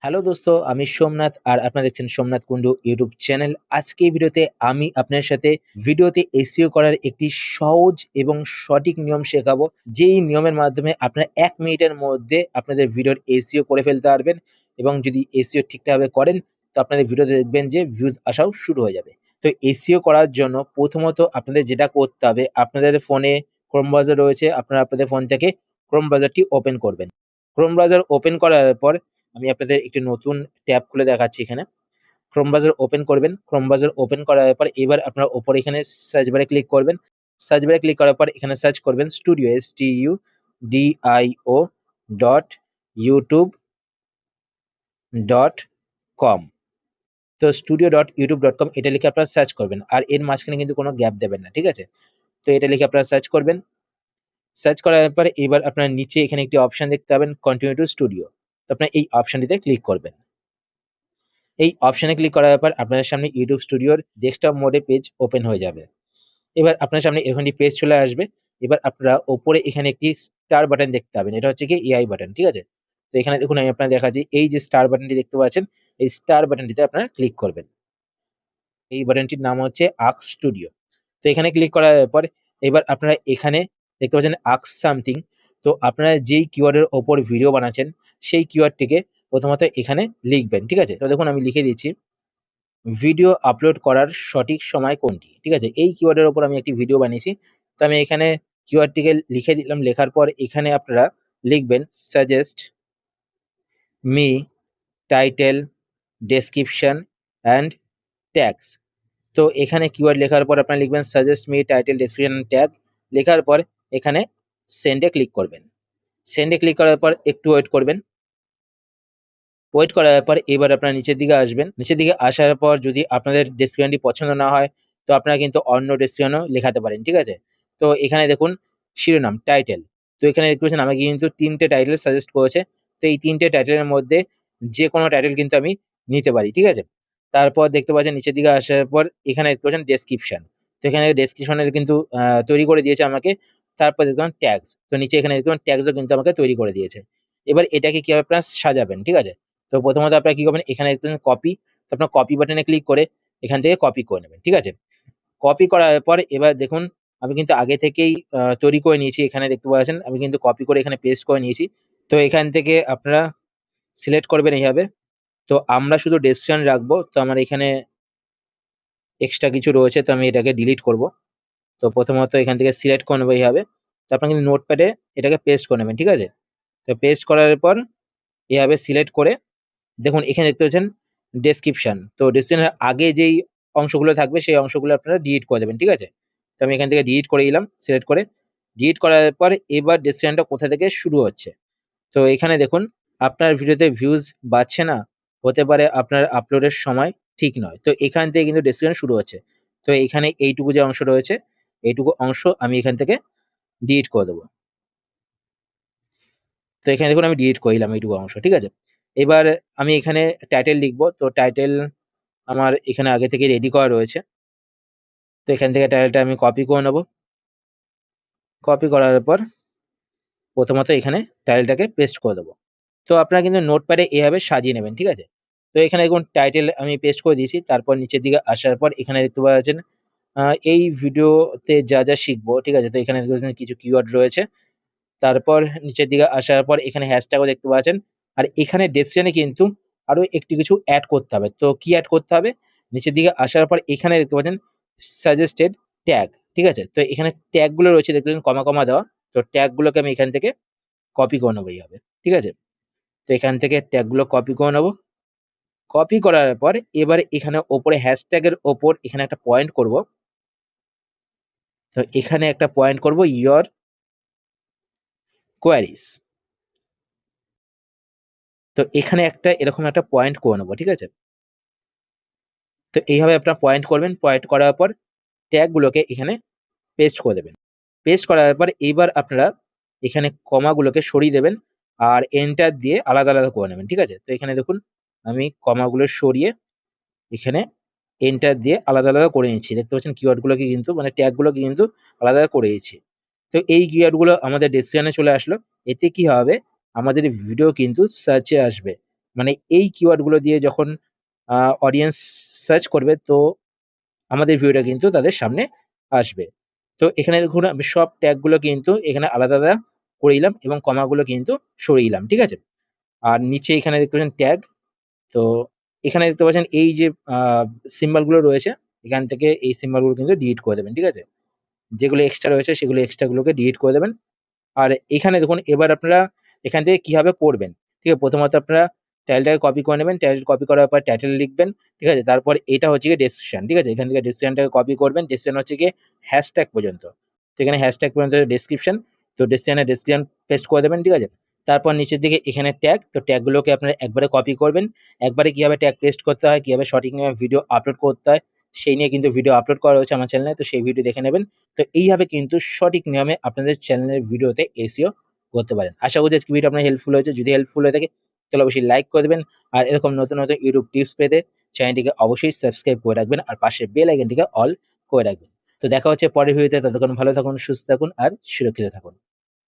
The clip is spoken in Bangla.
হ্যালো দোস্ত, আমি সোমনাথ আর আপনারা দেখছেন সোমনাথ কুন্ডু ইউটিউব চ্যানেল। আজকে এই ভিডিওতে আমি আপনার সাথে ভিডিওতে এসইও করার একটি সহজ এবং সঠিক নিয়ম শেখাবো, যেই নিয়মের মাধ্যমে আপনারা 1 মিনিটের মধ্যে আপনাদের ভিডিওর এসইও করে ফেলতে পারবেন। এবং যদি এসইও ঠিকঠাকভাবে করেন তো আপনাদের ভিডিওতে দেখবেন যে ভিউজ আসাও শুরু হয়ে যাবে। তো এসইও করার জন্য প্রথমত আপনাদের যেটা করতে হবে, আপনাদের ফোনে ক্রোম ব্রাউজার রয়েছে, আপনারা আপনাদের ফোন থেকে ক্রোম ব্রাউজারটি ওপেন করবেন। ক্রোম ব্রাউজার ওপেন করার পর আমি আপনাদের একটি নতুন ট্যাব খুলে দেখাচ্ছি। এখানে ক্রোম ব্রাউজার ওপেন করবেন। ক্রোম ব্রাউজার ওপেন করার পর এবার আপনারা ওপরে এখানে সার্চ বারে ক্লিক করবেন। সার্চ বারে ক্লিক করার পর এখানে সার্চ করবেন studio STUDIO dot YouTube dot com. তো studio.youtube.com এটা লিখে আপনারা সার্চ করবেন, আর এর মাঝখানে কিন্তু কোনো গ্যাপ দেবেন না, ঠিক আছে? তো এটা লিখে আপনারা সার্চ করবেন। সার্চ করার পরে এবার আপনার নিচে এখানে একটি অপশন দেখতে পাবেন, কন্টিনিউ টু স্টুডিও। তো আপনার এই অপশনটিতে ক্লিক করবেন। এই অপশনে ক্লিক করার পর আপনাদের সামনে ইউটিউব স্টুডিওর ডেস্কটপ মোডে পেজ ওপেন হয়ে যাবে। এবার আপনার সামনে এরকম একটি পেজ চলে আসবে। এবার আপনারা ওপরে এখানে একটি স্টার বাটন দেখতে পাবেন, এটা হচ্ছে কি এআই বাটন, ঠিক আছে? তো এখানে দেখুন আমি আপনাদের দেখাচ্ছি, এই যে স্টার বাটনটি দেখতে পাচ্ছেন, এই স্টার বাটনটিতে আপনারা ক্লিক করবেন। এই বাটনটির নাম হচ্ছে আক্স স্টুডিও। তো এখানে ক্লিক করার পর এবার আপনারা এখানে দেখতে পাচ্ছেন আক্স সামথিং। তো আপনারা যেই কিওয়ার্ডের ওপর ভিডিও বানাচ্ছেন সেই কিওয়ার্ডটিকে প্রথমত এখানে লিখবেন, ঠিক আছে? তো দেখুন আমি লিখে দিচ্ছি, ভিডিও আপলোড করার সঠিক সময় কোনটি, ঠিক আছে? এই কিওয়ার্ডের ওপর আমি একটি ভিডিও বানিয়েছি। তো আমি এখানে কিওয়ার্ডটিকে লিখে দিলাম। লেখার পর এখানে আপনারা লিখবেন suggest me title description and tags. তো এখানে কিওয়ার্ড লেখার পর আপনারা লিখবেন suggest me title description tag. লেখার পর এখানে সেন্ডে ক্লিক করবেন। সেন্ডে ক্লিক করার পর একটু ওয়েট করবেন। ওয়েট করার পর এবার আপনারা নিচের দিকে আসবেন। নিচের দিকে আসার পর যদি আপনাদের ডেসক্রিপশনটি পছন্দ না হয় তো আপনারা কিন্তু অন্য ডেসক্রিপশনও লেখাতে পারেন, ঠিক আছে? তো এখানে দেখুন শিরোনাম টাইটেল। তো এখানে দেখতে পাচ্ছেন আমাকে কিন্তু ৩টে টাইটেল সাজেস্ট করেছে। তো এই ৩টে টাইটেলের মধ্যে যে কোনো টাইটেল কিন্তু আমি নিতে পারি, ঠিক আছে? তারপর দেখতে পাচ্ছেন নিচের দিকে আসার পর এখানে দেখতে পাচ্ছেন ডেসক্রিপশন। তো এখানে ডেসক্রিপশনের কিন্তু তৈরি করে দিয়েছে আমাকে। তারপর দেখতে পাবেন ট্যাগস। তো নিচে এখানে দেখতে পাবেন ট্যাগসও কিন্তু আমাকে তৈরি করে দিয়েছে। এবার এটাকে কিভাবে আপনারা সাজাবেন, ঠিক আছে? তো প্রথমত আপনারা কি করবেন, এখানে দেখতে পাচ্ছেন কপি। তো আপনার কপি বাটনে ক্লিক করে এখান থেকে কপি করে নেবেন, ঠিক আছে? কপি করার পর এবার দেখুন আমি কিন্তু আগে থেকেই তৈরি করে নিয়েছি। এখানে দেখতে পাচ্ছেন আমি কিন্তু কপি করে এখানে পেস্ট করে নিয়েছি। তো এখান থেকে আপনারা সিলেক্ট করবেন এইভাবে। তো আমরা শুধু ডেসক্রিপশন রাখবো। তো আমার এখানে এক্সট্রা কিছু রয়েছে, তো আমি এটাকে ডিলিট করব। তো প্রথমত এখান থেকে সিলেক্ট করে নেবো এইভাবে। তো আপনারা কিন্তু নোটপ্যাডে এটাকে পেস্ট করে নেবেন, ঠিক আছে? তো পেস্ট করার পর এভাবে সিলেক্ট করে দেখুন এখানে দেখতে পাচ্ছেন ডেসক্রিপশন। তো ডেসক্রিপশনের আগে যেই অংশগুলো থাকবে সেই অংশগুলো আপনারা ডিলিট করে দেবেন, ঠিক আছে? তো আমি এখান থেকে ডিলিট করে দিলাম সিলেক্ট করে। ডিলিট করার পর এবার ডেসক্রিপশনটা কোথা থেকে শুরু হচ্ছে। তো এখানে দেখুন আপনার ভিডিওতে ভিউজ বাড়ছে না, হতে পারে আপনার আপলোডের সময় ঠিক নয়। তো এখান থেকে কিন্তু ডেসক্রিপশন শুরু হচ্ছে। তো এখানে এইটুকু যে অংশ রয়েছে এইটুকু অংশ আমি এখান থেকে ডিলিট করে দেবো। তো এখানে দেখুন আমি ডিলিট করে দিলাম এইটুকু অংশ, ঠিক আছে? এবার আমি এখানে টাইটেল লিখবো। তো টাইটেল আমার এখানে আগে থেকে রেডি করা রয়েছে। তো এখান থেকে টাইটেলটা আমি কপি করে নেব। কপি করার পর প্রথমত এখানে টাইটেলটাকে পেস্ট করে দেবো। তো আপনারা কিন্তু নোটপ্যাডে এভাবে সাজিয়ে নেবেন, ঠিক আছে? তো এখানে দেখুন টাইটেল আমি পেস্ট করে দিয়েছি। তারপর নিচের দিকে আসার পর এখানে দেখতে পাচ্ছেন এই ভিডিওতে যা, যা শিখবো, ঠিক আছে? তো এখানে দেখতে পাচ্ছেন কিছু কিওয়ার্ড রয়েছে। তারপর নিচের দিকে আসার পর এখানে হ্যাশট্যাগও দেখতে পাচ্ছেন। আর এখানে ডেসক্রিপশনে কিন্তু আরো একটু কিছু এড করতে হবে। তো কি এড করতে হবে? নিচের দিকে আসার পর এখানে দেখতে পাচ্ছেন সাজেস্টেড ট্যাগ, ঠিক আছে? তো এখানে ট্যাগ গুলো রয়েছে দেখতে পাচ্ছেন কমা, কমা দেওয়া। তো ট্যাগ গুলোকে আমি এখান থেকে কপি করে নেবো এইভাবে, ঠিক আছে? তো এখান থেকে ট্যাগ গুলো কপি করে নেবো। কপি করার পর এবারে এখানে ওপরে হ্যাশট্যাগের ওপর এখানে একটা পয়েন্ট করব। তো এখানে একটা পয়েন্ট করব ইওর কোয়ারিজ। তো এখানে একটা এরকম একটা পয়েন্ট করে নেবো, ঠিক আছে? তো এইভাবে আপনারা পয়েন্ট করবেন। পয়েন্ট করার পর ট্যাগ গুলোকে এখানে পেস্ট করে দেবেন। পেস্ট করার পর এইবার আপনারা এখানে কমাগুলোকে সরিয়ে দেবেন আর এন্টার দিয়ে আলাদা, আলাদা করে নেবেন, ঠিক আছে? তো এখানে দেখুন আমি কমাগুলো সরিয়ে এখানে এন্টার দিয়ে আলাদা, আলাদা করে নিচ্ছি। দেখতে পাচ্ছেন কিওয়ার্ড গুলোকে কিন্তু মানে ট্যাগ গুলোকে কিন্তু আলাদা করে দিয়েছি। তো এই কিওয়ার্ড গুলো আমাদের ডেসক্রিপশনে চলে আসলো। এতে কি হবে? আমাদের ভিডিও কিন্তু সার্চে আসবে। মানে এই কিওয়ার্ড গুলো দিয়ে যখন অডিয়েন্স সার্চ করবে, তো আমাদের ভিডিওটা কিন্তু তাদের সামনে আসবে। তো এখানে দেখুন আমি সব ট্যাগ গুলো কিন্তু এখানে আলাদা আলাদা করে দিলাম এবং কমাগুলো কিন্তু সরিয়ে দিলাম, ঠিক আছে? আর নিচে এখানে দেখতে পাচ্ছেন ট্যাগ। তো এখানে দেখতে পাচ্ছেন এই যে সিম্বল গুলো রয়েছে, এখান থেকে এই সিম্বল গুলো কিন্তু ডিলিট করে দেবেন, ঠিক আছে? যেগুলো এক্সট্রা রয়েছে সেগুলো এক্সট্রা গুলোকে ডিলিট করে দেবেন। আর এখানে দেখুন এবার আপনারা এখান থেকে কিভাবে করবেন, ঠিক আছে? প্রথমত আপনারা টাইটেলটাকে কপি করে নেবেন, টাইটেল কপি করার পর টাইটেল লিখবেন, ঠিক আছে? তারপর এটা হচ্ছে গিয়ে ডেসক্রিপশন, ঠিক আছে? এখান থেকে ডেসক্রিপশনটাকে কপি করবেন, ডেসক্রিপশন হচ্ছে গিয়ে হ্যাশট্যাগ পর্যন্ত। তো এখানে হ্যাশট্যাগ পর্যন্ত ডেসক্রিপশন, তো ডেসক্রিপশন পেস্ট করে দেবেন, ঠিক আছে? তারপর নিচের দিকে এখানে ট্যাগ, তো ট্যাগগুলোকে আপনারা একবারে কপি করবেন। একবারে কিভাবে ট্যাগ পেস্ট করতে হয়, কিভাবে সঠিক নিয়মে ভিডিও আপলোড করতে হয়, সেই নিয়ে কিন্তু ভিডিও আপলোড করা রয়েছে আমার চ্যানেলে, তো সেই ভিডিও দেখে নেবেন। তো এইভাবে কিন্তু সঠিক নিয়মে আপনাদের চ্যানেলের ভিডিওতে এসইও করতে পারেন। আশা করছি আজকে ভিডিও আপনার হেল্পফুল হয়েছে। যদি হেল্পফুল হয়ে থাকে তাহলে অবশ্যই লাইক করে দেবেন। আর এরকম নতুন, নতুন ইউটিউব টিপস পেতে চ্যানেলটিকে অবশ্যই সাবস্ক্রাইব করে রাখবেন আর পাশের বেল আইকনটিকে অল করে রাখবেন। তো দেখা হচ্ছে পরের ভিডিওতে। ততক্ষণ ভালো থাকুন, সুস্থ থাকুন আর সুরক্ষিত থাকুন।